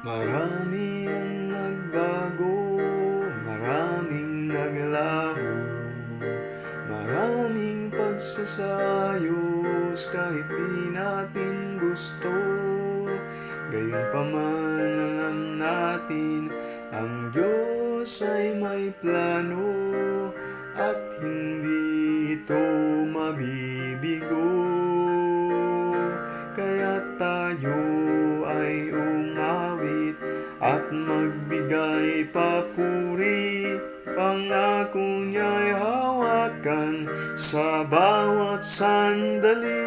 Marami ang nagbago, maraming naglaho, maraming pagsasayos kahit di natin gusto. Gayunpaman alam natin ang Diyos ay may plano at hindi ito mabibigo. Kaya tayo ay umawit at magbigay papuri, pangako niya'y hawakan sa bawat sandali.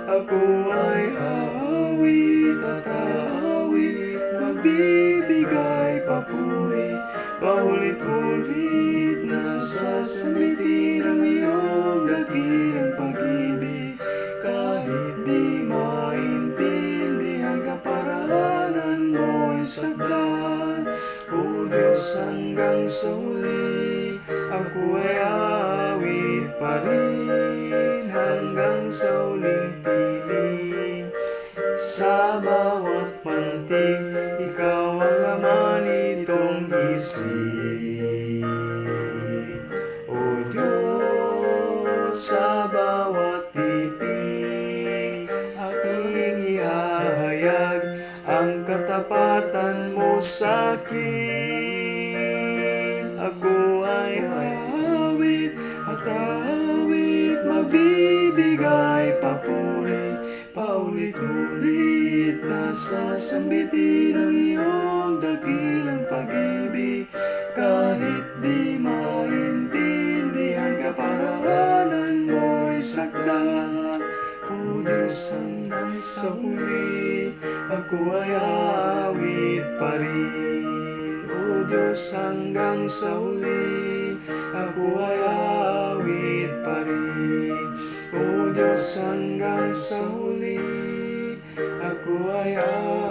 Ako ay aawit at aawit, magbibigay papuri, paulit-ulit na sasamitin ang iyong dakilang pag-ibig. Kahit di maintindihan kaparaanan mo'y sagdan, O Diyos, hanggang sa huli ako ay aawit pa rin, hanggang sa huling piling. Sa bawat pantig, ikaw ang laman nitong isip. O Diyos, sa bawat titig, aking ihahayag ang katapatan mo sa'kin. Ako ay aawit at aawit, magbibigay papuri, paulit-ulit na sasambitin ang iyong dakilang pag-ibig. Kahit di maintindihan kaparaanan mo'y sakda, O Diyos, hanggang sa huli ako ay aawit pa rin. O Diyos, hanggang sa huli ako ay aawit pa rin. O Diyos, hanggang sa huli ako ay aawit.